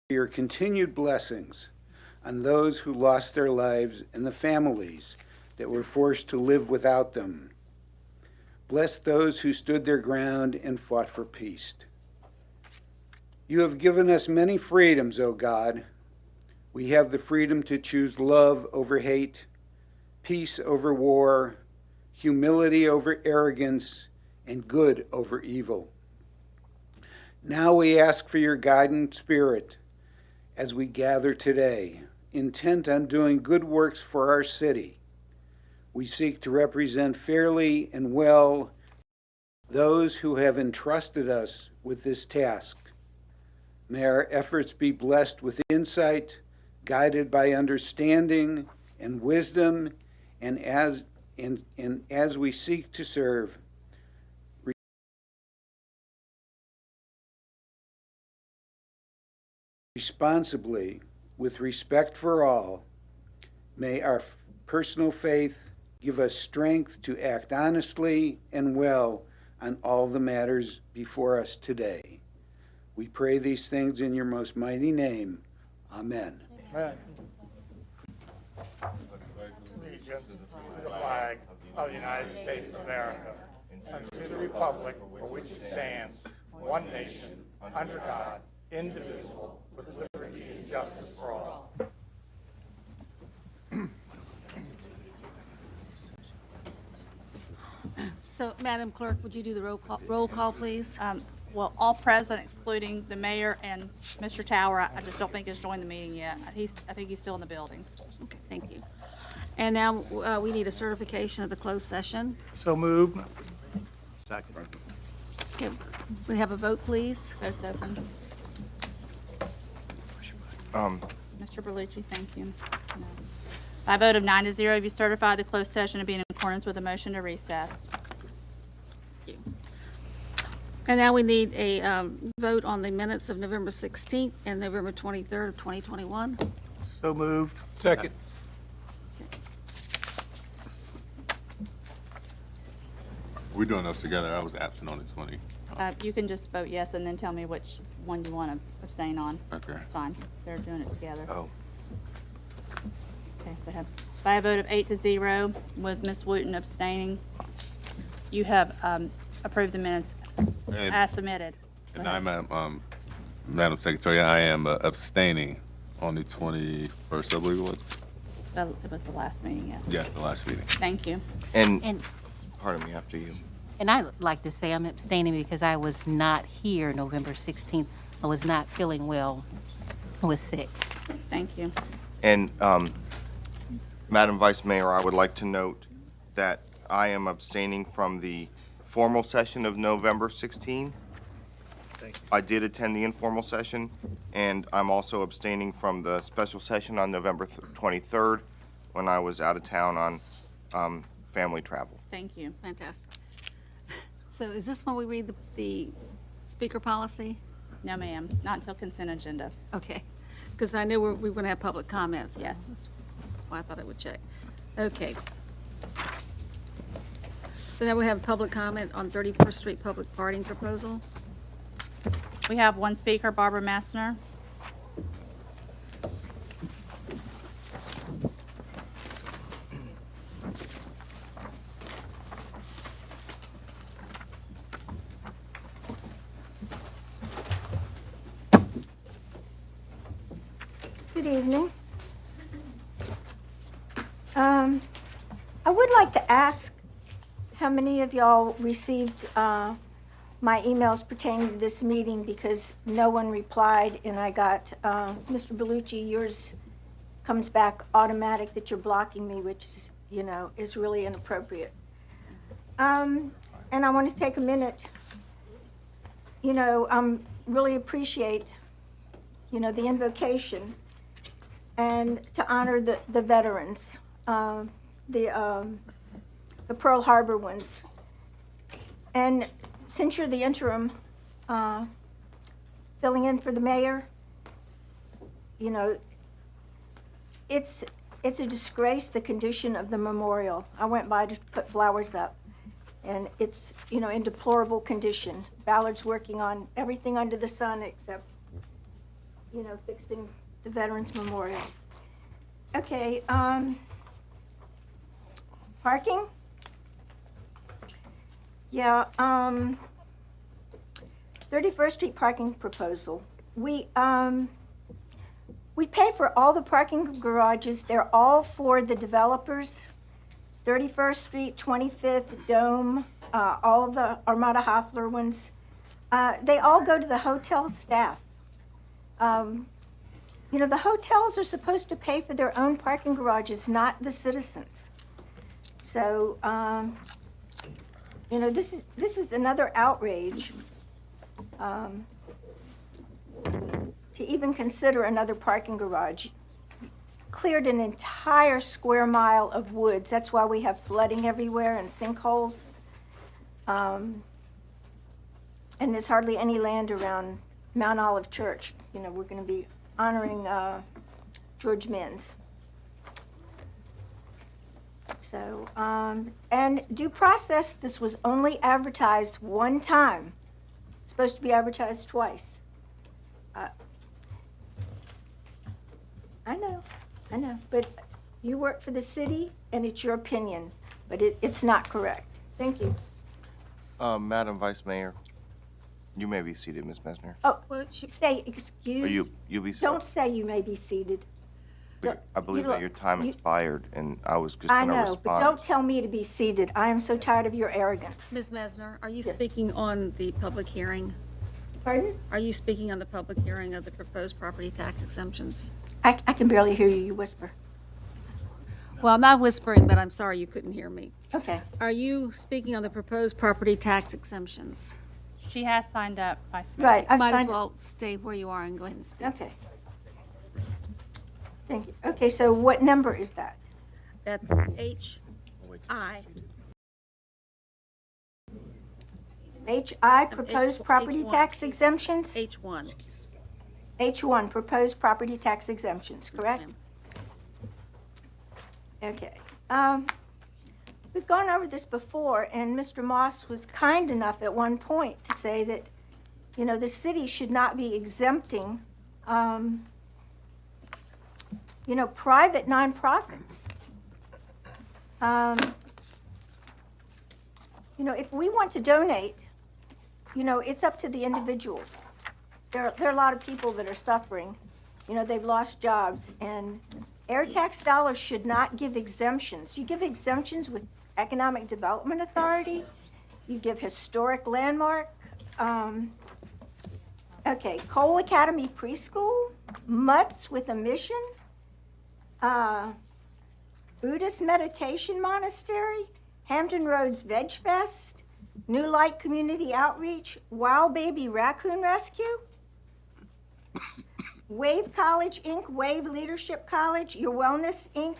your continued blessings on those who lost their lives and the families that were forced to live without them. Bless those who stood their ground and fought for peace. You have given us many freedoms, O God. We have the freedom to choose love over hate, peace over war, humility over arrogance, and good over evil. Now we ask for your guiding spirit as we gather today, intent on doing good works for our city. We seek to represent fairly and well those who have entrusted us with this task. May our efforts be blessed with insight, guided by understanding and wisdom, and as we seek to serve responsibly with respect for all, may our personal faith give us strength to act honestly and well on all the matters before us today. We pray these things in your most mighty name. Amen. Amen. Allegiance to the flag of the United States of America and to the republic for which it stands, one nation, under God, indivisible, with liberty and justice for all. So, Madam Clerk, would you do the roll call, please? Well, all present excluding the mayor and Mr. Tower. I just don't think has joined the meeting yet. I think he's still in the building. Okay, thank you. And now we need a certification of the closed session. So moved. Second. Okay, we have a vote, please. Vote's open. Mr. Berlucci, thank you. No. By a vote of 9-0, you certify the closed session to be in accordance with the motion to recess. Thank you. And now we need a vote on the minutes of November 16th and November 23rd of 2021. So moved. Second. We're doing those together. I was absent on the 20. You can just vote yes and then tell me which one you want to abstain on. Okay. It's fine. They're doing it together. Oh. Okay, go ahead. By a vote of 8-0, with Ms. Wooten abstaining, you have approved the minutes as submitted. And I'm, Madam Secretary, I am abstaining on the 21st, I believe it was. It was the last meeting, yes. Yes, the last meeting. Thank you. And Pardon me, after you. and I'd like to say I'm abstaining because I was not here November 16th. I was not feeling well. I was sick. Thank you. And Madam Vice Mayor, I would like to note that I am abstaining from the formal session of November 16. I did attend the informal session, and I'm also abstaining from the special session on November 23rd when I was out of town on family travel. Thank you. Fantastic. So is this when we read the speaker policy? No, ma'am. Not until consent agenda. Okay, because I knew we were going to have public comments. Yes. That's why I thought I would check. Okay. So now we have public comment on 31st Street public parking proposal. We have one speaker, Barbara Massner. Good evening. I would like to ask how many of y'all received my emails pertaining to this meeting, because no one replied, and I got, Mr. Bellucci, yours comes back automatic that you're blocking me, which is, is really inappropriate. And I want to take a minute, really appreciate, the invocation and to honor the veterans, the Pearl Harbor ones. And since you're the interim filling in for the mayor, it's a disgrace, the condition of the memorial. I went by to put flowers up, and it's, in deplorable condition. Ballard's working on everything under the sun except, fixing the Veterans Memorial. Okay, parking? Yeah, 31st Street parking proposal. We pay for all the parking garages. They're all for the developers. 31st Street, 25th, Dome, all of the Armada Hoffler ones. They all go to the hotel staff. The hotels are supposed to pay for their own parking garages, not the citizens. So, this is another outrage to even consider another parking garage. Cleared an entire square mile of woods. That's why we have flooding everywhere and sinkholes. And there's hardly any land around Mount Olive Church. We're going to be honoring George Minns. So, and due process, this was only advertised one time. It's supposed to be advertised twice. I know, but you work for the city, and it's your opinion, but it's not correct. Thank you. Madam Vice Mayor, you may be seated, Ms. Messner. Oh, Well, say, excuse. Or you'll be seated. Don't say you may be seated. I believe that your time expired, and I was just I going to know, respond. but don't tell me to be seated. I am so tired of your arrogance. Ms. Mesner, are you speaking on the public hearing? Pardon? Are you speaking on the public hearing of the proposed property tax exemptions? I can barely hear you. You whisper. Well, I'm not whispering, but I'm sorry you couldn't hear me. Okay. Are you speaking on the proposed property tax exemptions? She has signed up, Vice Mayor. Right. I've Might as signed. well stay where you are and go ahead and speak. Okay. Thank you. Okay, so what number is that? That's HI. HI, proposed property H1. tax exemptions? H1. H1, proposed property tax exemptions, correct? Okay. We've gone over this before, and Mr. Moss was kind enough at one point to say that, the city should not be exempting, private nonprofits. If we want to donate, it's up to the individuals. There are a lot of people that are suffering. They've lost jobs, and air tax dollars should not give exemptions. You give exemptions with Economic Development Authority. You give historic landmark. Okay, Cole Academy Preschool, Mutts with a Mission, Buddhist Meditation Monastery, Hampton Roads Veg Fest, New Light Community Outreach, Wow Baby Raccoon Rescue, Wave College, Inc., Wave Leadership College, Your Wellness, Inc.,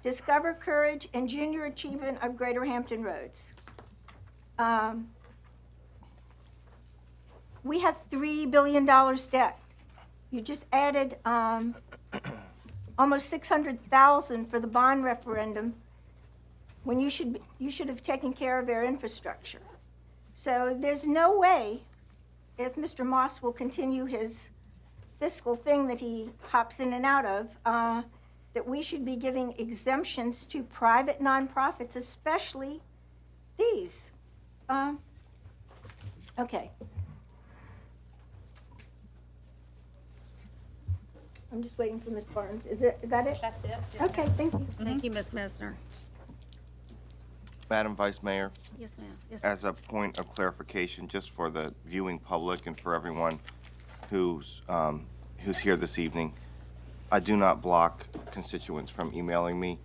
Discover Courage, and Junior Achievement of Greater Hampton Roads. We have $3 billion debt. You just added almost $600,000 for the bond referendum when you should have taken care of our infrastructure. So there's no way, if Mr. Moss will continue his fiscal thing that he hops in and out of, that we should be giving exemptions to private nonprofits, especially these. Okay. I'm just waiting for Ms. Barnes. Is that it? That's it. Okay, thank you. Thank you, Ms. Mesner. Madam Vice Mayor, Yes, ma'am. Yes, ma'am. as a point of clarification, just for the viewing public and for everyone who's here this evening, I do not block constituents from emailing me.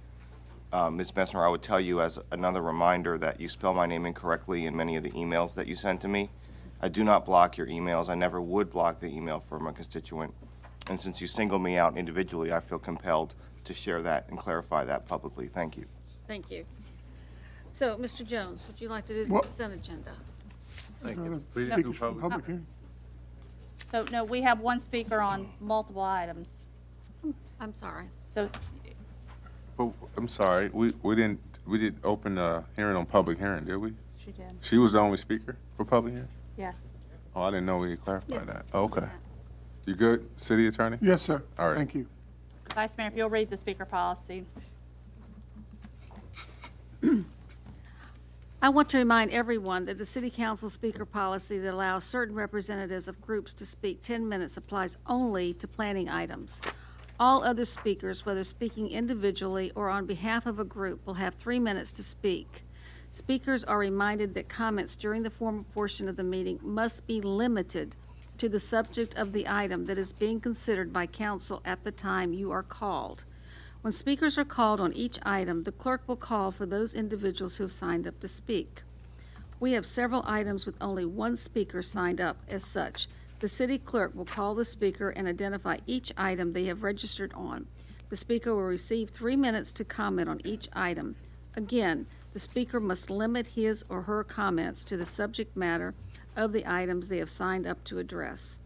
Ms. Messner, I would tell you as another reminder that you spell my name incorrectly in many of the emails that you send to me. I do not block your emails. I never would block the email from a constituent. And since you singled me out individually, I feel compelled to share that and clarify that publicly. Thank you. Thank you. So, Mr. Jones, would you like to do the consent agenda? Thank you. We No. didn't do public. So, no, we have one speaker on multiple items. I'm sorry. So, Oh, I'm sorry, we didn't open the hearing on public hearing, did we? she did, She was the only speaker for public hearing? yes. Oh, I didn't know we had clarified Yeah. that. Oh, okay. You good, City Attorney? Yes, sir. All right. Thank you. Vice Mayor, if you'll read the speaker policy. I want to remind everyone that the City Council speaker policy that allows certain representatives of groups to speak 10 minutes applies only to planning items. All other speakers, whether speaking individually or on behalf of a group, will have 3 minutes to speak. Speakers are reminded that comments during the formal portion of the meeting must be limited to the subject of the item that is being considered by council at the time you are called. When speakers are called on each item, the clerk will call for those individuals who have signed up to speak. We have several items with only one speaker signed up as such. The city clerk will call the speaker and identify each item they have registered on. The speaker will receive 3 minutes to comment on each item. Again, the speaker must limit his or her comments to the subject matter of the items they have signed up to address.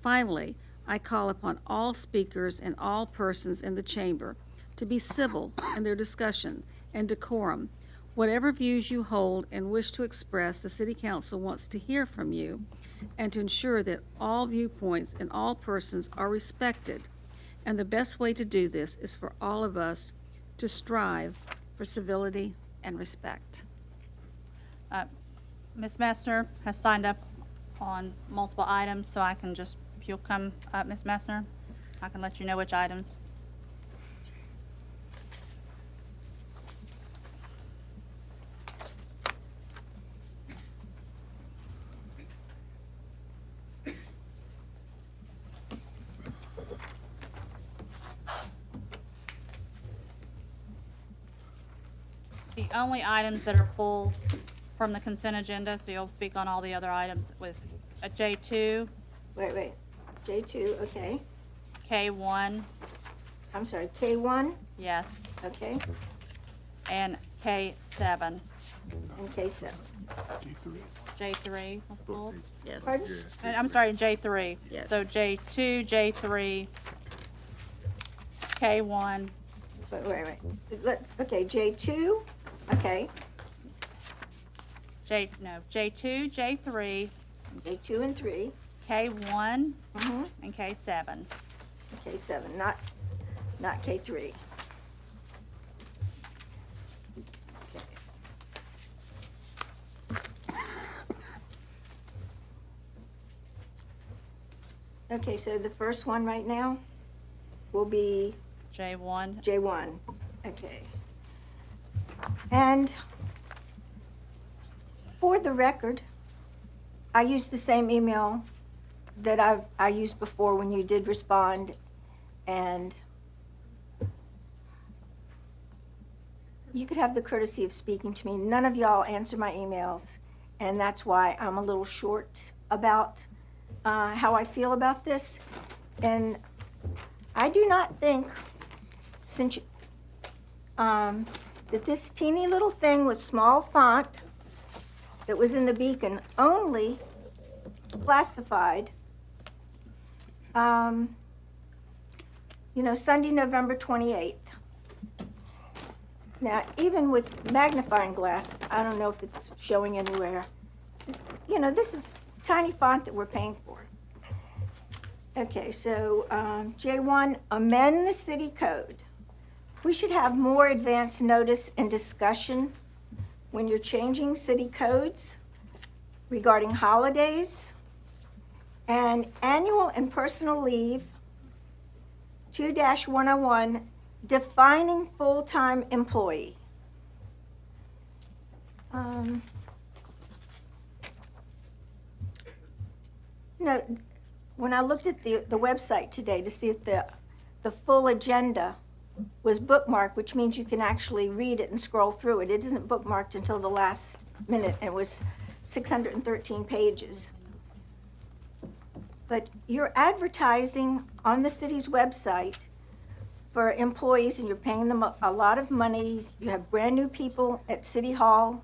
Finally, I call upon all speakers and all persons in the chamber to be civil in their discussion and decorum. Whatever views you hold and wish to express, the City Council wants to hear from you and to ensure that all viewpoints and all persons are respected. And the best way to do this is for all of us to strive for civility and respect. Ms. Messner has signed up on multiple items, so I can just, if you'll come up, Ms. Messner, I can let you know which items. The only items that are pulled from the consent agenda, so you'll speak on all the other items, was a J2, Wait, J2, okay. K1, I'm sorry, K1, yes, okay, and K7. and K7. J3 was pulled. Yes. Pardon? And I'm sorry, J3. Yes. So J2, J3, K1, Wait. Okay, J2, okay, J2, J3, J2 and 3, K1, mm-hmm, and K7. K7, not K3. Okay, so the first one right now will be J1. J1, okay. And for the record, I used the same email that I used before when you did respond, and you could have the courtesy of speaking to me. None of y'all answer my emails, and that's why I'm a little short about how I feel about this. And I do not think, since that this teeny little thing with small font that was in the beacon only classified, Sunday, November 28th. Now, even with magnifying glass, I don't know if it's showing anywhere. This is tiny font that we're paying for. Okay, so J1, amend the city code. We should have more advance notice and discussion when you're changing city codes regarding holidays and annual and personal leave. 2-101, defining full-time employee. When I looked at the website today to see if the full agenda was bookmarked, which means you can actually read it and scroll through it. It isn't bookmarked until the last minute, and it was 613 pages. But you're advertising on the city's website for employees, and you're paying them a lot of money. You have brand-new people at City Hall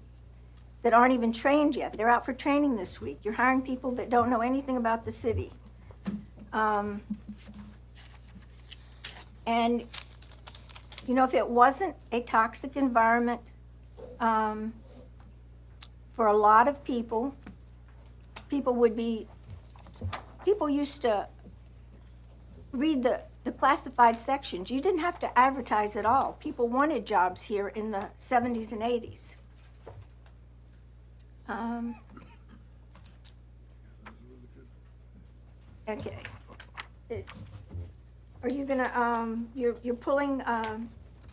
that aren't even trained yet. They're out for training this week. You're hiring people that don't know anything about the city. And if it wasn't a toxic environment for a lot of people used to read the classified sections. You didn't have to advertise at all. People wanted jobs here in the 70s and 80s. Okay. Are you gonna, you're pulling,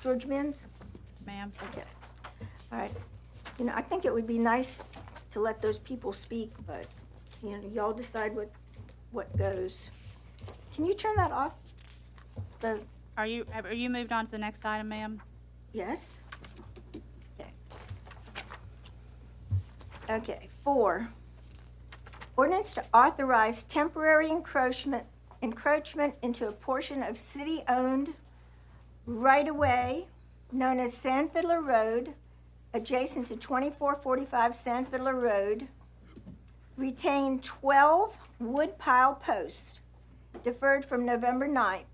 George Mins? Ma'am. Okay. All right. You know, I think it would be nice to let those people speak, but, you know, y'all decide what goes. Can you turn that off? Are you moved on to the next item, ma'am? Yes? Okay. Okay, 4. Ordinance to authorize temporary encroachment into a portion of city-owned right-of-way known as Sandfiddler Road, adjacent to 2445 Sandfiddler Road, retain 12 wood pile posts deferred from November 9th,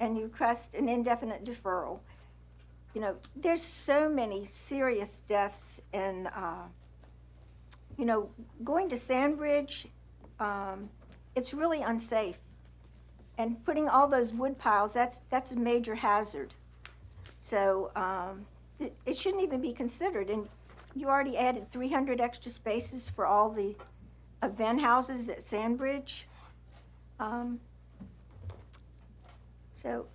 and you request an indefinite deferral. You know, there's so many serious deaths, and, you know, going to Sandbridge, it's really unsafe. And putting all those wood piles, that's a major hazard. So it shouldn't even be considered. And you already added 300 extra spaces for all the event houses at Sandbridge. So,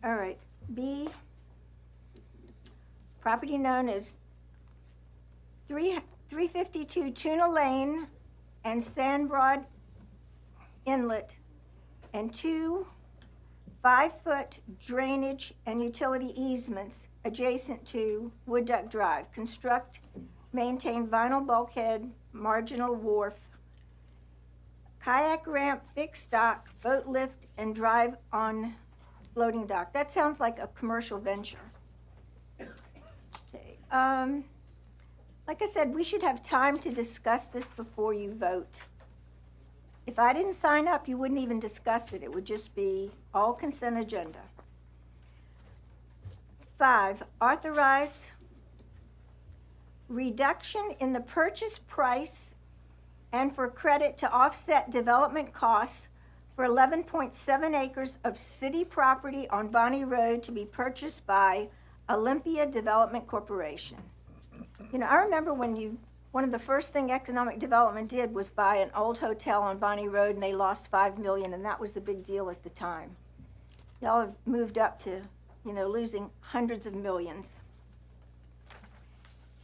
all right, B, property known as 352 Tuna Lane and Sandbroad Inlet, and 2 5-foot drainage and utility easements adjacent to Wood Duck Drive. Construct, maintain vinyl bulkhead, marginal wharf, kayak ramp, fixed dock, boat lift, and drive on floating dock. That sounds like a commercial venture. Okay. Like I said, we should have time to discuss this before you vote. If I didn't sign up, you wouldn't even discuss it. It would just be all consent agenda. 5, authorize reduction in the purchase price and for credit to offset development costs for 11.7 acres of city property on Bonnie Road to be purchased by Olympia Development Corporation. You know, I remember when one of the first thing economic development did was buy an old hotel on Bonnie Road, and they lost $5 million, and that was a big deal at the time. Y'all have moved up to, you know, losing hundreds of millions.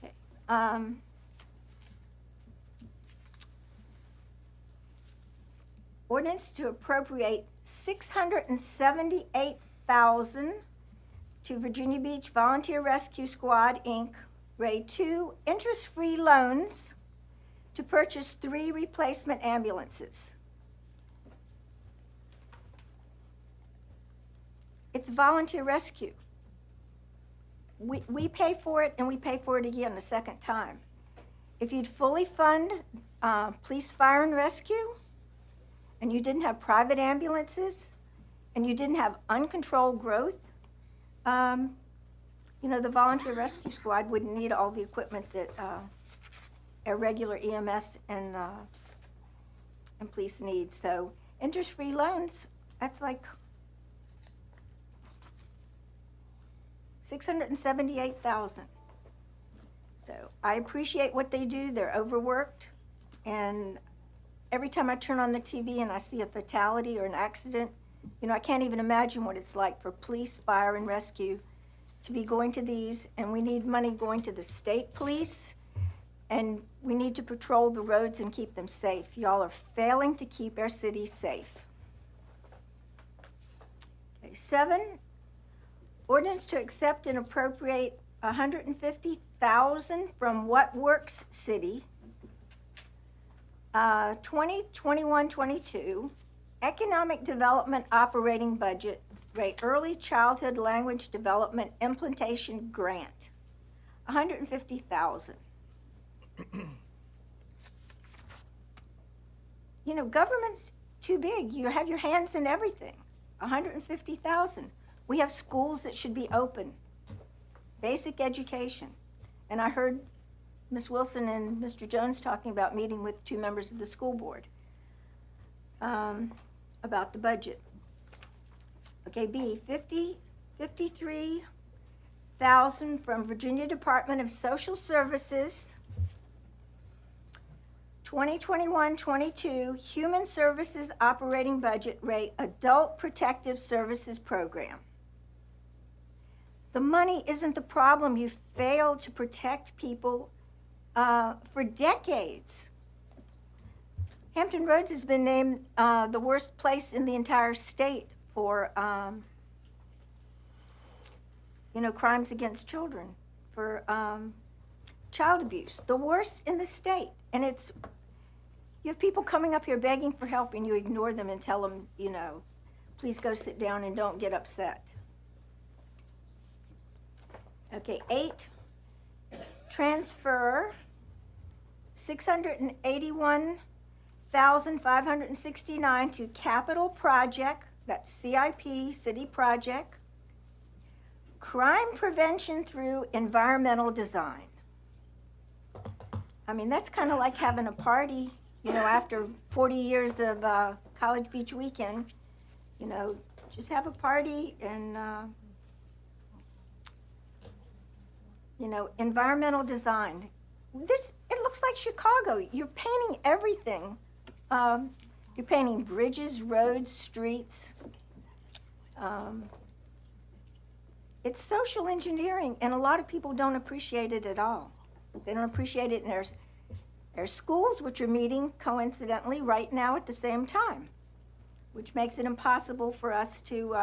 Okay. Ordinance to appropriate $678,000 to Virginia Beach Volunteer Rescue Squad, Inc., Grade 2, interest-free loans to purchase 3 replacement ambulances. It's volunteer rescue. We pay for it, and we pay for it again a second time. If you'd fully fund police, fire, and rescue, and you didn't have private ambulances, and you didn't have uncontrolled growth, you know, the volunteer rescue squad wouldn't need all the equipment that a regular EMS and police need. So interest-free loans, that's like $678,000. So I appreciate what they do. They're overworked, and every time I turn on the TV and I see a fatality or an accident, you know, I can't even imagine what it's like for police, fire, and rescue to be going to these, and we need money going to the state police, and we need to patrol the roads and keep them safe. Y'all are failing to keep our city safe. Okay, 7, ordinance to accept and appropriate $150,000 from What Works City, 2021-22, Economic Development Operating Budget, Early Childhood Language Development Implementation Grant, $150,000. You know, government's too big. You have your hands in everything. $150,000. We have schools that should be open. Basic education. And I heard Ms. Wilson and Mr. Jones talking about meeting with 2 members of the school board about the budget. Okay, B, 53,000 from Virginia Department of Social Services. 2021-22 Human Services Operating Budget Rate Adult Protective Services Program. The money isn't the problem. You failed to protect people for decades. Hampton Roads has been named the worst place in the entire state for, crimes against children, for child abuse, the worst in the state. And you have people coming up here begging for help, and you ignore them and tell them, please go sit down and don't get upset. Okay, 8, transfer $681,569 to capital project, that's CIP, city project, crime prevention through environmental design. I mean, that's kind of like having a party, after 40 years of College Beach weekend, just have a party and, environmental design. It looks like Chicago. You're painting everything. You're painting bridges, roads, streets. It's social engineering, and a lot of people don't appreciate it at all. They don't appreciate it in their schools, which are meeting coincidentally right now at the same time, which makes it impossible for us to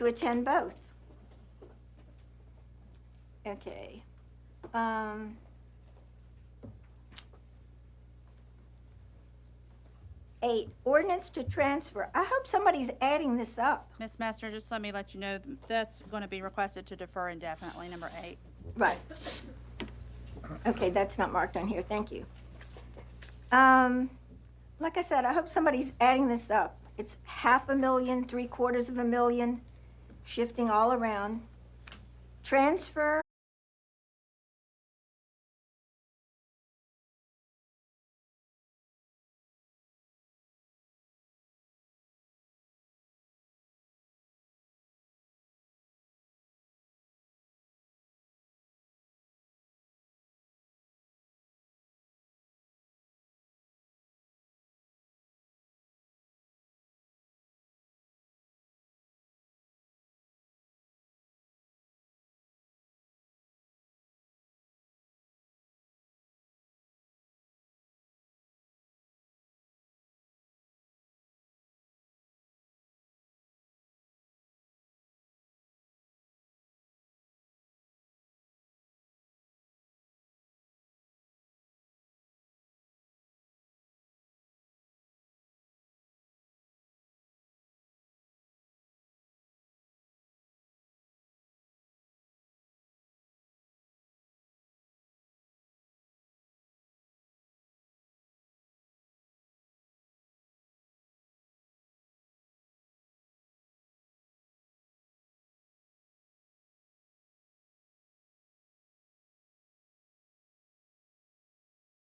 attend both. Okay. 8, ordinance to transfer. I hope somebody's adding this up. Ms. Mester, just let me let you know, that's going to be requested to defer indefinitely, number 8. Right. Okay, that's not marked on here. Thank you. Like I said, I hope somebody's adding this up. It's $500,000, $750,000, shifting all around. Transfer.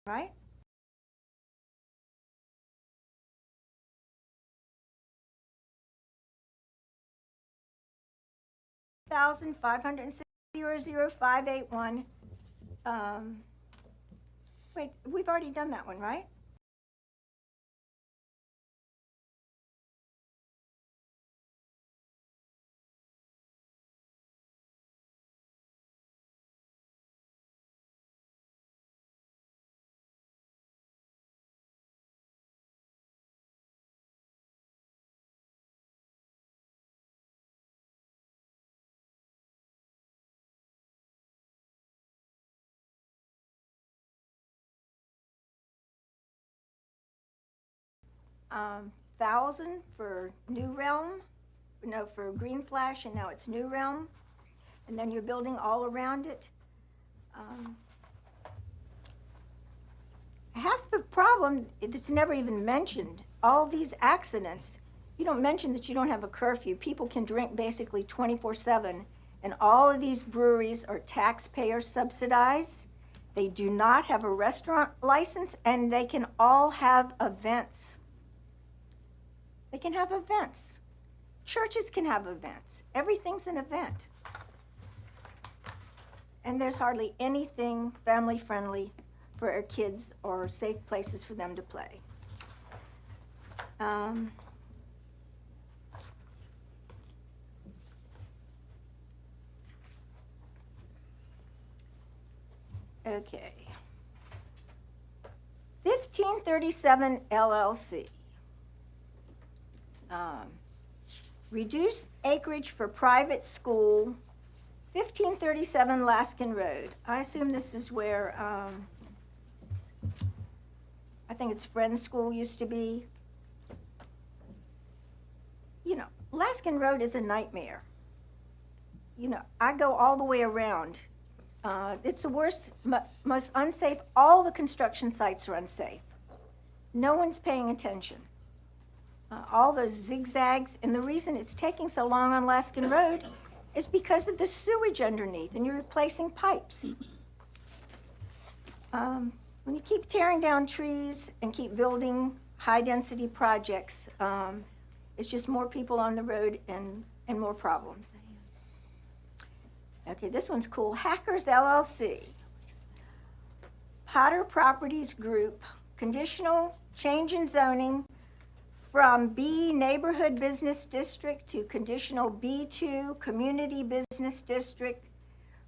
Right? $500,581. Wait, we've already done that one, right? $1,000 for New Realm, no, for Green Flash, and now it's New Realm, and then you're building all around it. Half the problem, it's never even mentioned, all these accidents, you don't mention that you don't have a curfew. People can drink basically 24/7, and all of these breweries are taxpayer subsidized. They do not have a restaurant license, and they can all have events. They can have events. Churches can have events. Everything's an event. And there's hardly anything family-friendly for our kids or safe places for them to play. Okay. 1537 LLC. Reduce acreage for private school, 1537 Laskin Road. I assume this is where, I think it's Friends School used to be. You know, Laskin Road is a nightmare. You know, I go all the way around. It's the worst, most unsafe. All the construction sites are unsafe. No one's paying attention. All those zigzags, and the reason it's taking so long on Laskin Road is because of the sewage underneath, and you're replacing pipes. When you keep tearing down trees and keep building high-density projects, it's just more people on the road and more problems. Okay, this one's cool. Hackers LLC. Potter Properties Group, conditional change in zoning from B Neighborhood Business District to conditional B2 Community Business District.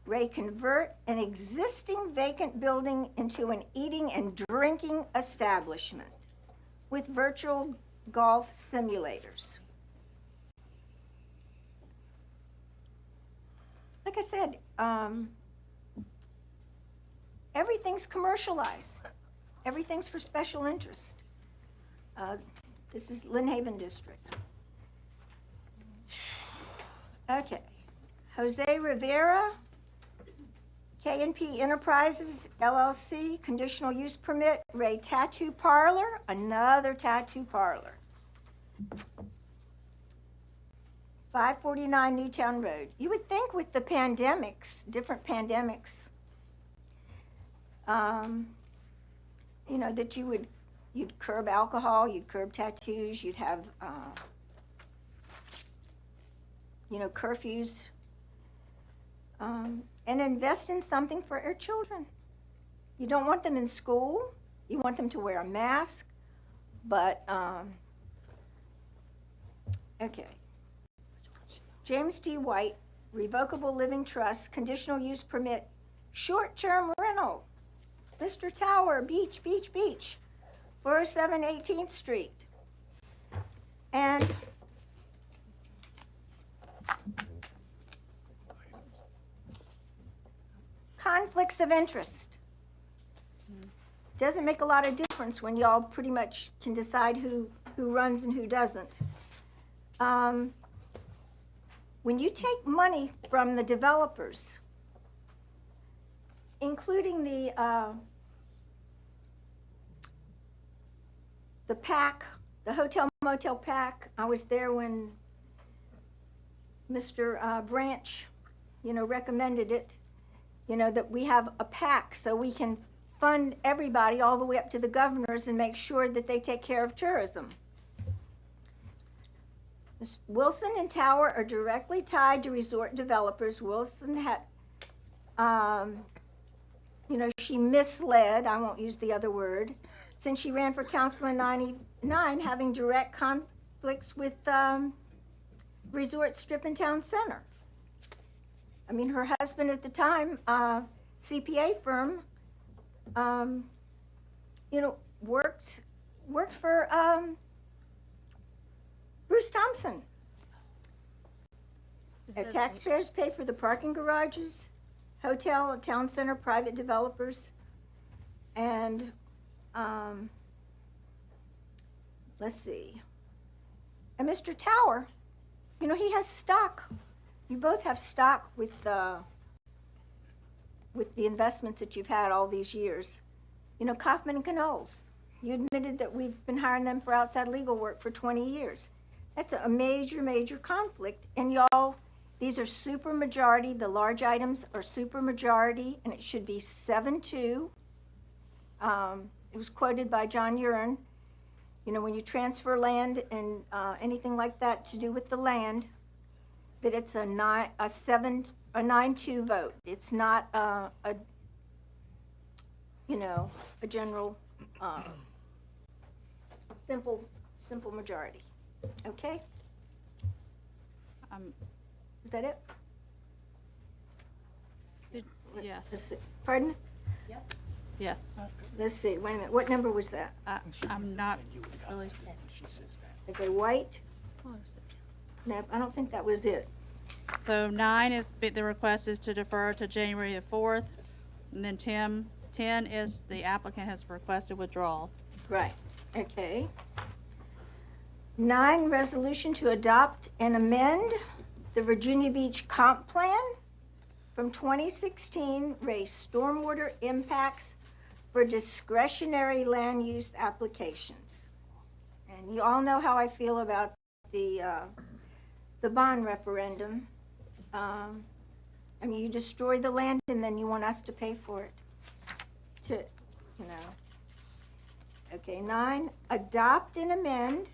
May convert an existing vacant building into an eating and drinking establishment with virtual golf simulators. Like I said, everything's commercialized. Everything's for special interest. This is Lynn Haven District. Okay. Jose Rivera, K&P Enterprises, LLC, conditional use permit, Ray Tattoo Parlor, another tattoo parlor. 549 Newtown Road. You would think with the pandemics, different pandemics, you know, that you'd curb alcohol, you'd curb tattoos, you'd have, you know, curfews, and invest in something for our children. You don't want them in school. You want them to wear a mask, but, okay. James D. White, Revocable Living Trust, conditional use permit, short-term rental. Mr. Tower, Beach, 407 18th Street. And conflicts of interest. Doesn't make a lot of difference when y'all pretty much can decide who runs and who doesn't. When you take money from the developers, including the PAC, the hotel motel PAC, I was there when Mr. Branch, you know, recommended it, you know, that we have a PAC so we can fund everybody all the way up to the governors and make sure that they take care of tourism. Wilson and Tower are directly tied to resort developers. Wilson had, you know, she misled, I won't use the other word, since she ran for council in 99, having direct conflicts with Resort Strip and Town Center. I mean, her husband at the time, CPA firm, you know, worked for Bruce Thompson. Taxpayers pay for the parking garages, hotel, town center, private developers, and let's see. And Mr. Tower, you know, he has stock. You both have stock with the investments that you've had all these years. You know, Kaufman and Knowles, you admitted that we've been hiring them for outside legal work for 20 years. That's a major, major conflict. And y'all, these are super majority. The large items are super majority, and it should be 7-2. It was quoted by John Uren. you know, when you transfer land and anything like that to do with the land, that it's a 9-2 vote. It's not you know, a general, simple majority. Okay? Is that it? Let's Yes, see. Pardon? yes. Let's see, wait a minute, what number was that? I'm not really, Okay, White? No, I don't think that was it. so 9 is, the request is to defer to January the 4th. And then 10 is the applicant has requested withdrawal. Right, okay. 9, resolution to adopt and amend the Virginia Beach Comp Plan from 2016, raise stormwater impacts for discretionary land use applications. And you all know how I feel about the bond referendum. I mean, you destroy the land and then you want us to pay for it. To, you know. Okay, 9, adopt and amend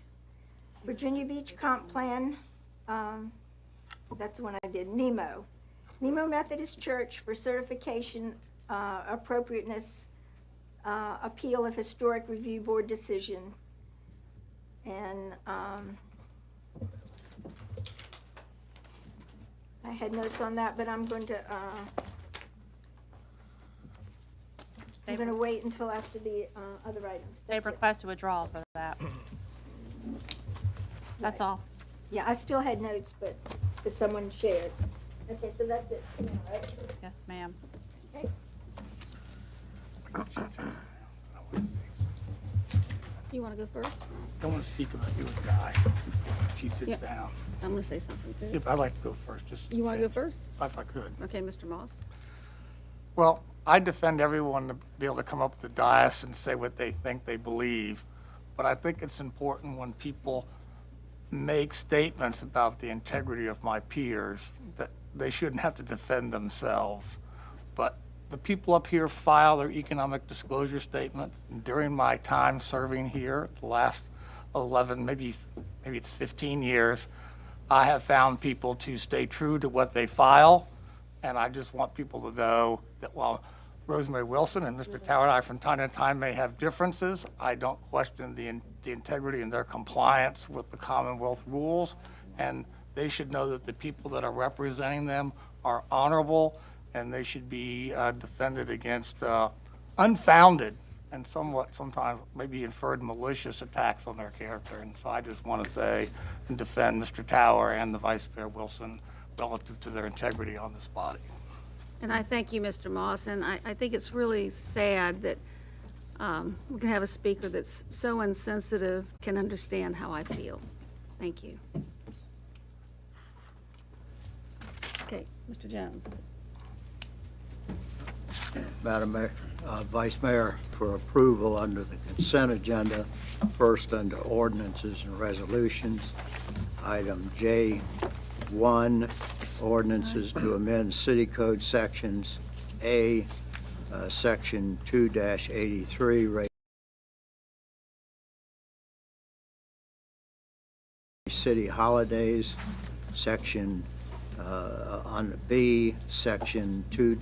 Virginia Beach Comp Plan. That's the one I did. Nemo Methodist Church for certification appropriateness appeal of historic review board decision. And I had notes on that, but I'm going to wait until after the other items. They've That's it. requested withdrawal for that. That's all. Yeah, I still had notes, but that someone shared. Okay, so that's it for now, right? Yes, ma'am. Okay. You want to go first? I want to speak about you and Guy before she sits Yeah. down. I'm going to say something Yeah, too. but I'd like to go first, just. You want to go first? If I could. Okay, Mr. Moss. Well, I defend everyone to be able to come up with the dais and say what they think they believe, but I think it's important when people make statements about the integrity of my peers that they shouldn't have to defend themselves. But the people up here file their economic disclosure statements. And during my time serving here, the last 11, maybe it's 15 years, I have found people to stay true to what they file. And I just want people to know that while Rosemary Wilson and Mr. Tower and I from time to time may have differences, I don't question the integrity and their compliance with the Commonwealth rules. And they should know that the people that are representing them are honorable, and they should be defended against unfounded and sometimes maybe inferred malicious attacks on their character. And so I just want to say and defend Mr. Tower and the Vice Mayor Wilson relative to their integrity on this body. And I thank you, Mr. Moss, and I think it's really sad that we can have a speaker that's so insensitive can understand how I feel. Thank you. Okay, Mr. Jones. Madam Mayor, Vice Mayor, for approval under the consent agenda, first under ordinances and resolutions, item J1, ordinances to amend City Code sections A, Section 2-83, city holidays, Section on B, Section 2.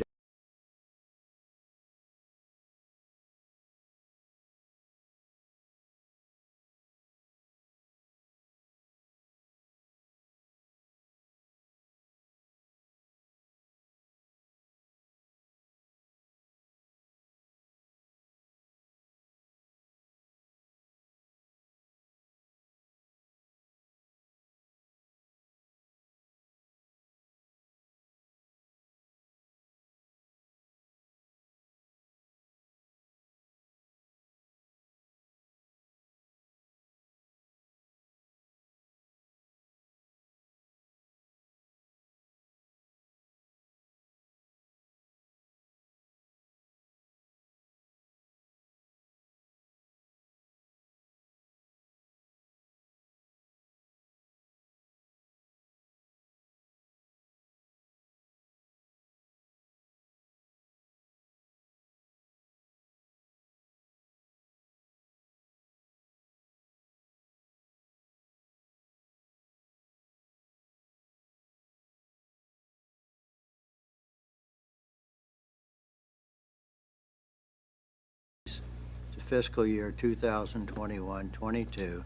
fiscal year 2021-22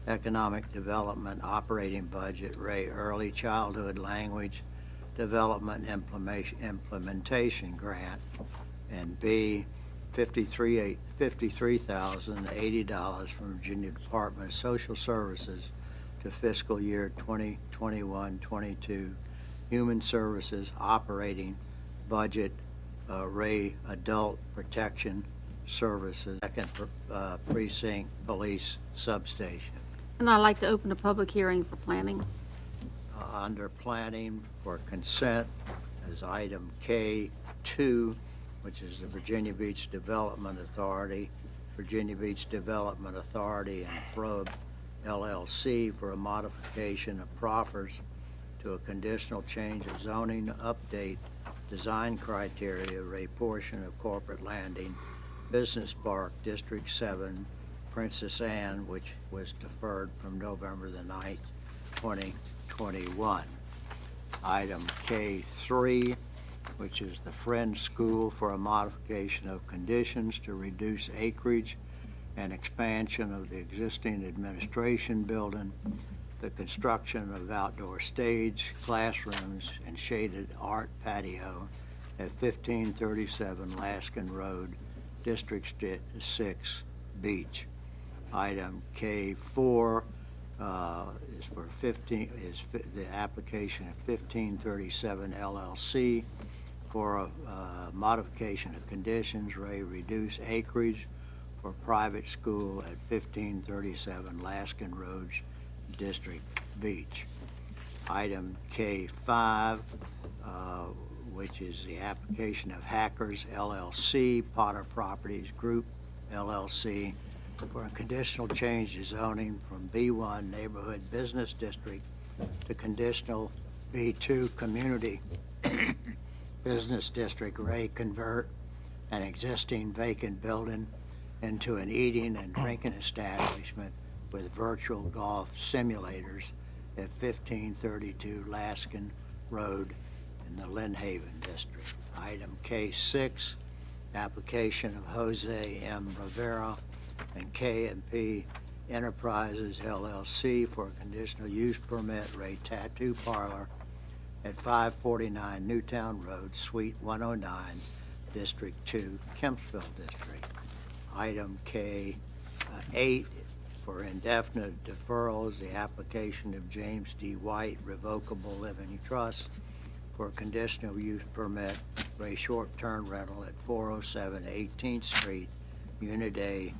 Economic Development Operating Budget, Ray Early Childhood Language Development Implementation Grant, and B, $53,080 from Virginia Department of Social Services to fiscal year 2021-22 Human Services Operating Budget, Ray Adult Protection Services, 2nd Precinct Police Substation. And I'd like to open a public hearing for planning. Under planning for consent is item K2, which is the Virginia Beach Development Authority, Virginia Beach Development Authority and FROB LLC for a modification of proffers to a conditional change of zoning update design criteria, a portion of Corporate Landing, Business Park, District 7, Princess Anne, which was deferred from November the 9th, 2021. Item K3, which is the Friends School for a modification of conditions to reduce acreage and expansion of the existing administration building, the construction of outdoor stage, classrooms, and shaded art patio at 1537 Laskin Road, District 6, Beach. Item K4 is for the application of 1537 LLC for a modification of conditions, reduce acreage for private school at 1537 Laskin Road, District Beach. Item K5, which is the application of Hackers LLC, Potter Properties Group LLC, for a conditional change to zoning from B1 Neighborhood Business District to conditional B2 Community Business District, convert an existing vacant building into an eating and drinking establishment with virtual golf simulators at 1532 Laskin Road in the Lynn Haven District. Item K6, application of Jose M. Rivera and K&P Enterprises LLC for a conditional use permit, tattoo parlor at 549 Newtown Road, Suite 109, District 2, Kempsville District. Item K8 for indefinite deferrals, the application of James D. White Revocable Living Trust for a conditional use permit for a short-term rental at 407 18th Street, Unit A,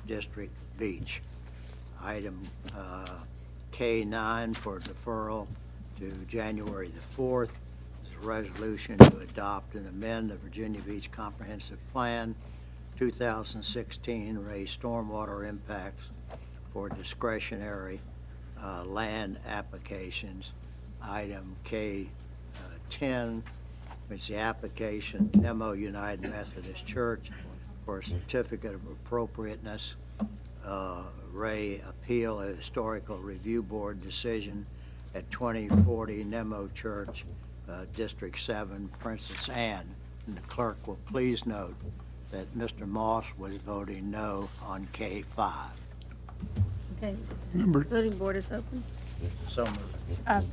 District Beach. Item K9 for deferral to January the 4th is a resolution to adopt and amend the Virginia Beach Comprehensive Plan 2016, raise stormwater impacts for discretionary land applications. Item K10, which is the application Nemo United Methodist Church for a certificate of appropriateness. Ray appeal a historical review board decision at 2040 Nemo Church, District 7, Princess Anne. And the clerk will please note that Mr. Moss was voting no on K5. Okay. Voting board is open. So moved.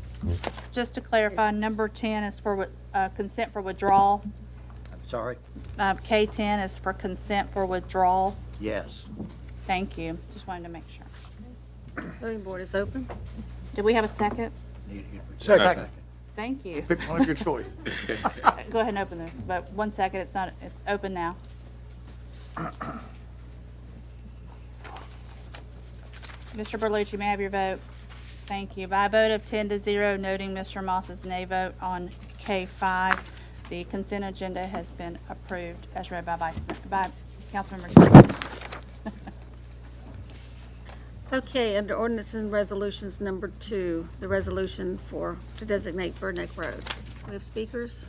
Just to clarify, number 10 is for consent for withdrawal. I'm sorry? K10 is for consent for withdrawal. Yes. Thank you. Just wanted to make sure. Voting board is open. Did we have a second? Second. Thank you. Pick one of your choice. Go ahead and open this, but 1 second, it's open now. Mr. Berlucci, may I have your vote? Thank you. By a vote of 10-0, noting Mr. Moss's nay vote on K5, the consent agenda has been approved as read by Councilmember Johnson. Okay, under ordinance and resolutions number 2, the resolution to designate Bird Neck Road. We have speakers.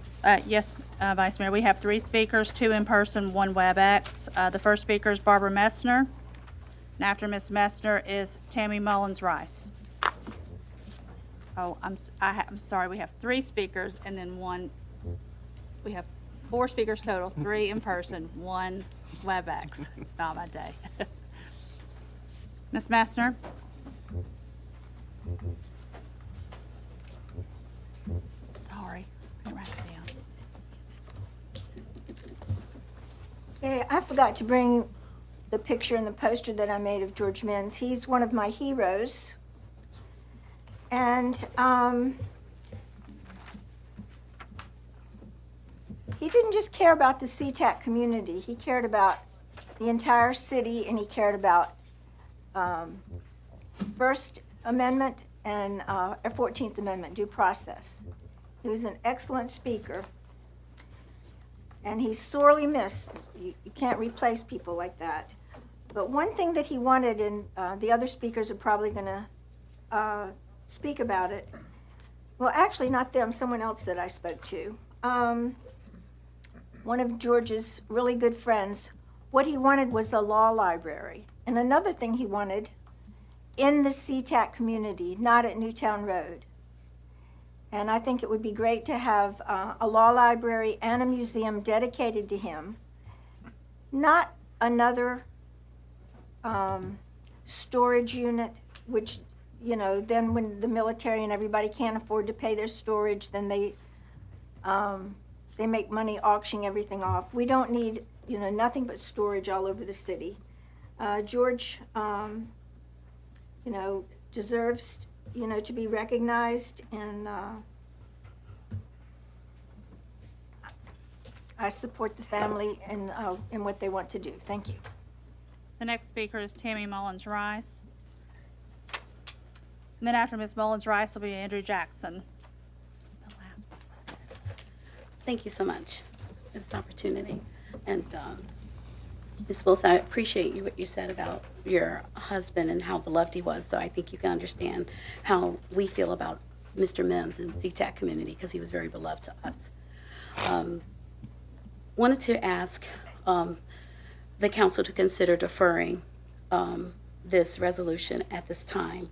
Yes, Vice Mayor, we have 3 speakers, 2 in person, 1 WebEx. The first speaker is Barbara Messner, and after Ms. Messner is Tammy Mullins-Rice. Oh, I'm sorry, we have 3 speakers and then 1, we have 4 speakers total, 3 in person, 1 WebEx. It's not my day. Ms. Messner? Sorry, I write it down. Okay, I forgot to bring the picture and the poster that I made of George Mims. He's one of my heroes. And he didn't just care about the SeaTac community. He cared about the entire city, and he cared about First Amendment and 14th Amendment due process. He was an excellent speaker, and he's sorely missed. You can't replace people like that. But one thing that he wanted, and the other speakers are probably going to speak about it. Well, actually, not them, someone else that I spoke to. One of George's really good friends, what he wanted was the law library. And another thing he wanted in the SeaTac community, not at Newtown Road. And I think it would be great to have a law library and a museum dedicated to him. Not another storage unit, which, you know, then when the military and everybody can't afford to pay their storage, then they make money auctioning everything off. We don't need, you know, nothing but storage all over the city. George, you know, deserves, you know, to be recognized, and I support the family in what they want to do. Thank you. The next speaker is Tammy Mullins-Rice. And then after Ms. Mullins-Rice will be Andrew Jackson. Thank you so much for this opportunity. And Ms. Wilson, I appreciate what you said about your husband and how beloved he was. So I think you can understand how we feel about Mr. Mims and the SeaTac community, because he was very beloved to us. Wanted to ask the council to consider deferring this resolution at this time,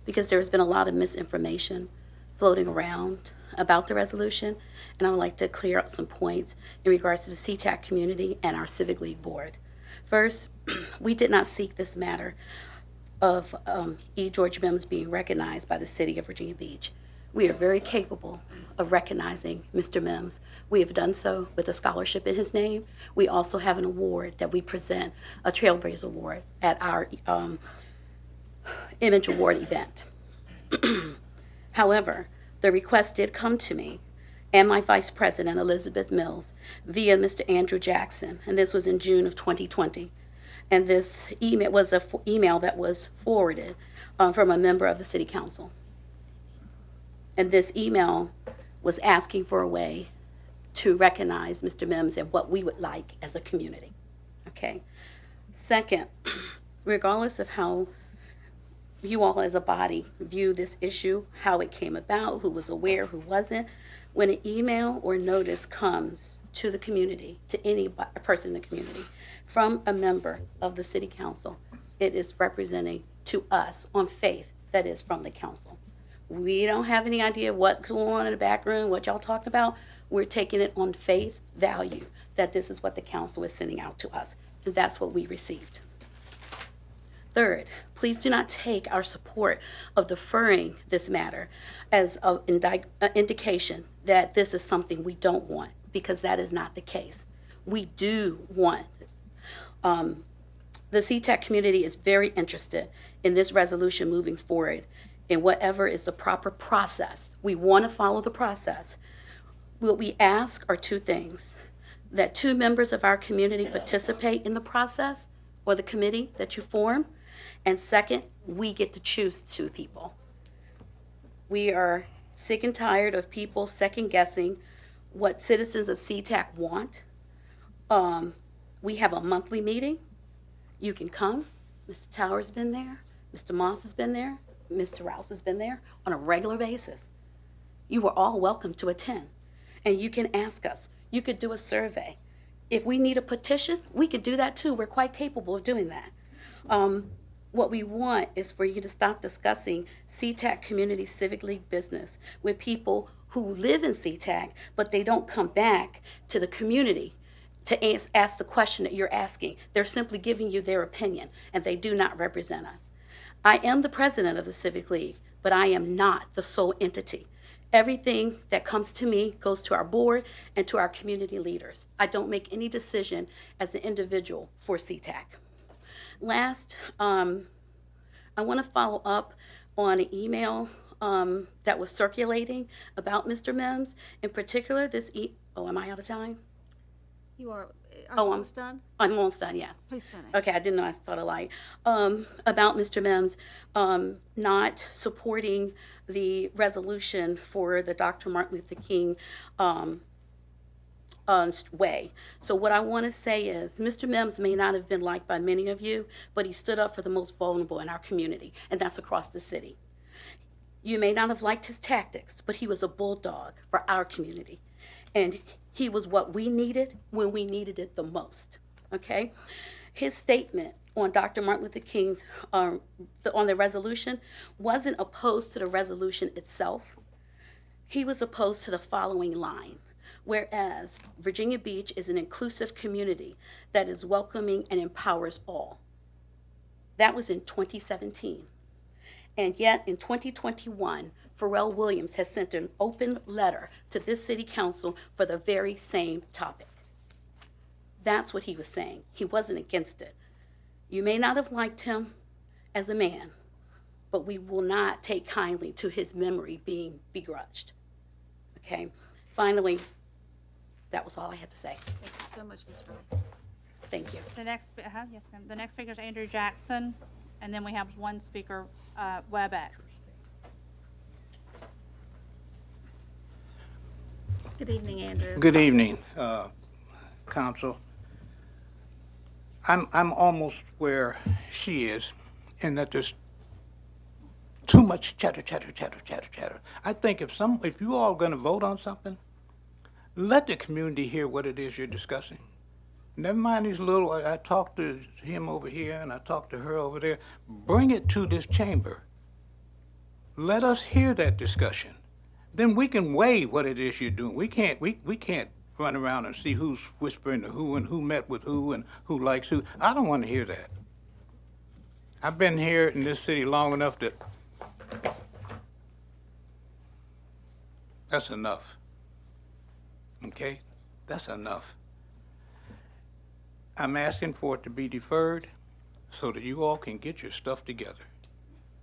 because there has been a lot of misinformation floating around about the resolution, and I would like to clear up some points in regards to the SeaTac community and our Civic League Board. First, we did not seek this matter of E. George Mims being recognized by the city of Virginia Beach. We are very capable of recognizing Mr. Mims. We have done so with a scholarship in his name. We also have an award that we present, a Trailblazer Award, at our Image Award event. However, the request did come to me and my Vice President, Elizabeth Mills, via Mr. Andrew Jackson, and this was in June of 2020. And this email was an email that was forwarded from a member of the City Council. And this email was asking for a way to recognize Mr. Mims and what we would like as a community. Okay. Second, regardless of how you all as a body view this issue, how it came about, who was aware, who wasn't, when an email or notice comes to the community, to any person in the community, from a member of the City Council, it is representing to us on faith that is from the council. We don't have any idea what's going on in the background, what y'all talking about. We're taking it on faith value that this is what the council is sending out to us. And that's what we received. Third, please do not take our support of deferring this matter as an indication that this is something we don't want, because that is not the case. We do want, the SeaTac community is very interested in this resolution moving forward in whatever is the proper process. We want to follow the process. What we ask are two things: that 2 members of our community participate in the process or the committee that you form, and second, we get to choose 2 people. We are sick and tired of people second guessing what citizens of SeaTac want. We have a monthly meeting. You can come. Mr. Tower's been there. Mr. Moss has been there. Mr. Rouse has been there on a regular basis. You are all welcome to attend. And you can ask us. You could do a survey. If we need a petition, we could do that too. We're quite capable of doing that. What we want is for you to stop discussing SeaTac Community Civic League business with people who live in SeaTac, but they don't come back to the community to ask the question that you're asking. They're simply giving you their opinion, and they do not represent us. I am the president of the Civic League, but I am not the sole entity. Everything that comes to me goes to our board and to our community leaders. I don't make any decision as an individual for SeaTac. Last, I want to follow up on an email that was circulating about Mr. Mims. In particular, oh, am I out of time? You are Oh, you almost done? I'm almost done, yes. Please finish. Okay, I didn't know I started light. About Mr. Mims not supporting the resolution for the Dr. Martin Luther King way. So what I want to say is, Mr. Mims may not have been liked by many of you, but he stood up for the most vulnerable in our community, and that's across the city. You may not have liked his tactics, but he was a bulldog for our community. And he was what we needed when we needed it the most, okay? His statement on Dr. Martin Luther King's, on the resolution, wasn't opposed to the resolution itself. He was opposed to the following line: whereas Virginia Beach is an inclusive community that is welcoming and empowers all. That was in 2017. And yet in 2021, Pharrell Williams has sent an open letter to this city council for the very same topic. That's what he was saying. He wasn't against it. You may not have liked him as a man, but we will not take kindly to his memory being begrudged. Okay? Finally, that was all I had to say. Thank you so much, Ms. Rice. Thank you. The next, yes, ma'am. The next speaker is Andrew Jackson, and then we have one speaker, WebEx. Good evening, Andrew. Good evening, Council. I'm almost where she is, in that there's too much chatter. I think if you all are going to vote on something, let the community hear what it is you're discussing. Never mind these little, I talked to him over here and I talked to her over there. Bring it to this chamber. Let us hear that discussion. Then we can weigh what it is you're doing. We can't run around and see who's whispering to who and who met with who and who likes who. I don't want to hear that. I've been here in this city long enough that that's enough. Okay? That's enough. I'm asking for it to be deferred so that you all can get your stuff together.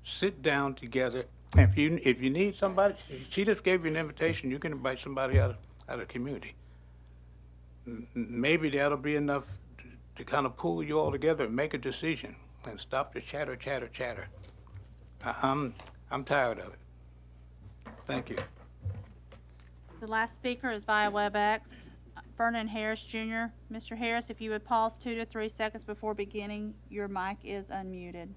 Sit down together. And if you need somebody, she just gave you an invitation, you can invite somebody out of the community. Maybe that'll be enough to kind of pull you all together and make a decision and stop the chatter. I'm tired of it. Thank you. The last speaker is via WebEx, Vernon Harris Jr. Mr. Harris, if you would pause 2 to 3 seconds before beginning, your mic is unmuted.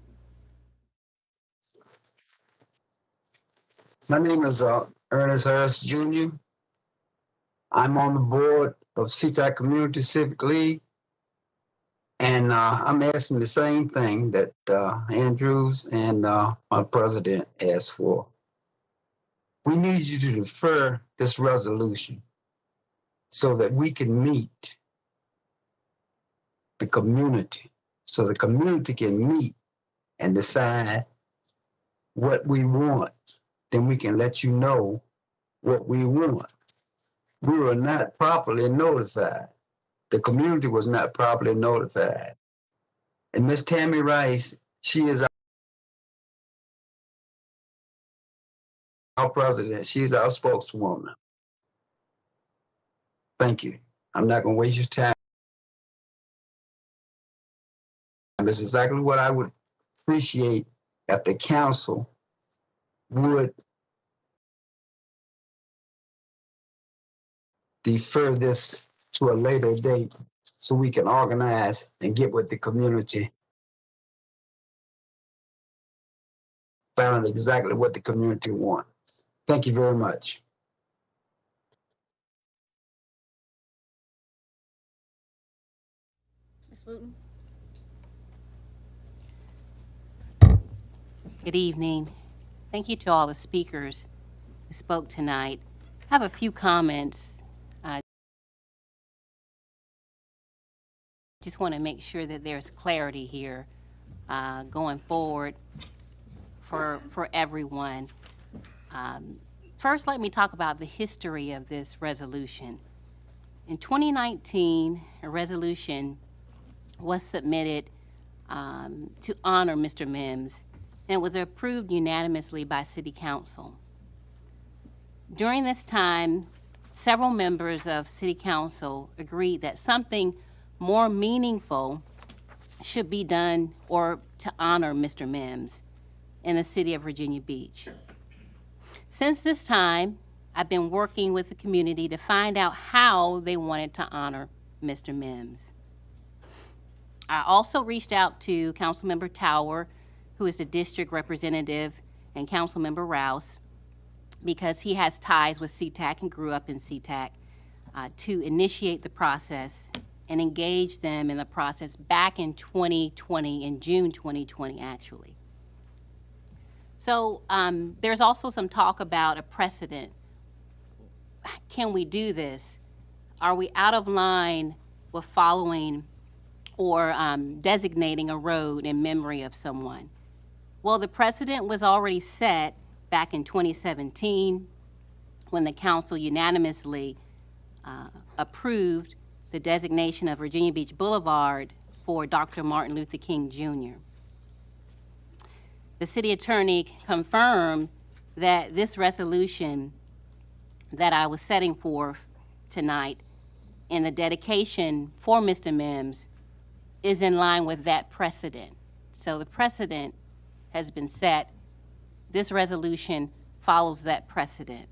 My name is Ernest Harris Jr. I'm on the board of SeaTac Community Civic League, and I'm asking the same thing that Andrews and my president asked for. We need you to defer this resolution so that we can meet the community, so the community can meet and decide what we want. Then we can let you know what we want. We were not properly notified. The community was not properly notified. And Ms. Tammy Rice, she is our president. She's our spokeswoman. Thank you. I'm not going to waste your time. This is exactly what I would appreciate if the council would defer this to a later date so we can organize and get with the community, find out exactly what the community wants. Thank you very much. Ms. Wooten? Good evening. Thank you to all the speakers who spoke tonight. I have a few comments. Just want to make sure that there's clarity here going forward for everyone. First, let me talk about the history of this resolution. In 2019, a resolution was submitted to honor Mr. Mims, and it was approved unanimously by City Council. During this time, several members of City Council agreed that something more meaningful should be done or to honor Mr. Mims in the city of Virginia Beach. Since this time, I've been working with the community to find out how they wanted to honor Mr. Mims. I also reached out to Councilmember Tower, who is the district representative, and Councilmember Rouse, because he has ties with CTAC and grew up in CTAC, to initiate the process and engage them in the process back in 2020, in June 2020, actually. So there's also some talk about a precedent. Can we do this? Are we out of line with following or designating a road in memory of someone? Well, the precedent was already set back in 2017 when the council unanimously approved the designation of Virginia Beach Boulevard for Dr. Martin Luther King Jr. The city attorney confirmed that this resolution that I was setting forth tonight in the dedication for Mr. Mims is in line with that precedent. So the precedent has been set. This resolution follows that precedent.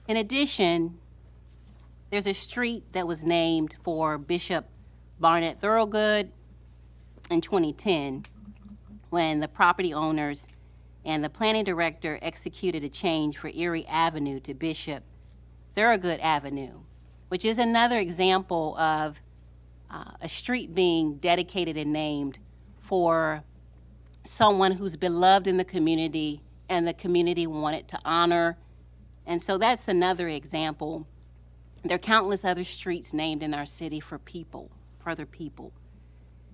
In addition, there's a street that was named for Bishop Barnett Thorogood in 2010 when the property owners and the planning director executed a change for Erie Avenue to Bishop Thorogood Avenue, which is another example of a street being dedicated and named for someone who's beloved in the community and the community wanted to honor. And so that's another example. There are countless other streets named in our city for people, for other people.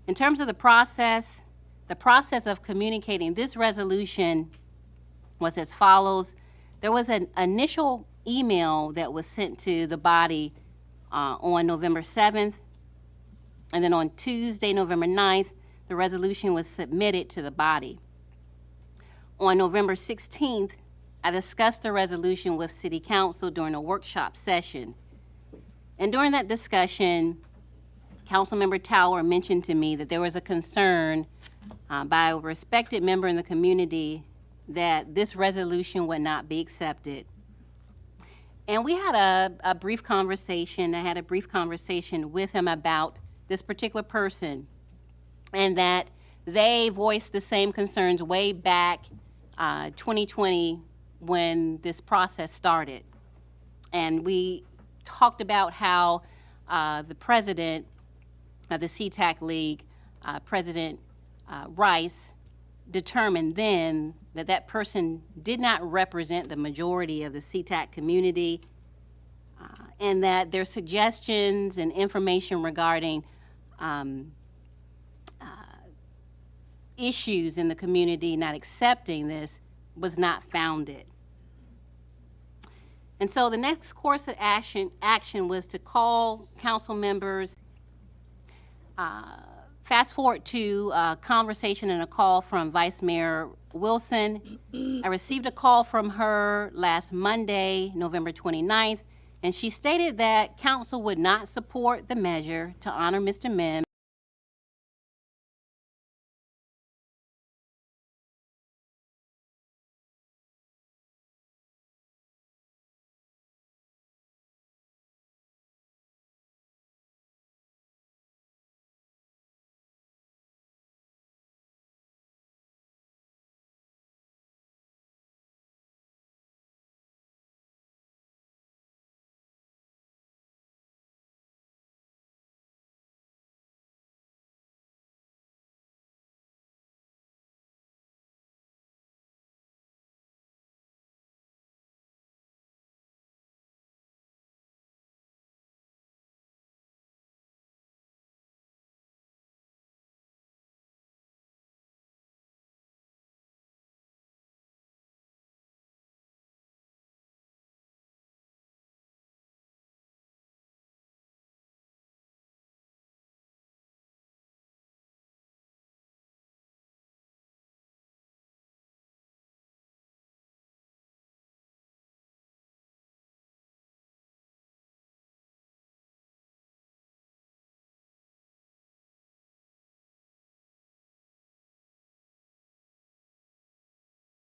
In terms of the process of communicating this resolution was as follows. There was an initial email that was sent to the body on November 7th, and then on Tuesday, November 9th, the resolution was submitted to the body. On November 16th, I discussed the resolution with City Council during a workshop session. And during that discussion, Councilmember Tower mentioned to me that there was a concern by a respected member in the community that this resolution would not be accepted. And we had a brief conversation. I had a brief conversation with him about this particular person, and that they voiced the same concerns way back 2020 when this process started. And we talked about how the president of the CTAC League, President Rice, determined then that that person did not represent the majority of the CTAC community, and that their suggestions and information regarding issues in the community not accepting this was not founded. And so the next course of action was to call council members. Fast forward to a conversation and a call from Vice Mayor Wilson. I received a call from her last Monday, November 29th, and she stated that council would not support the measure to honor Mr. Mims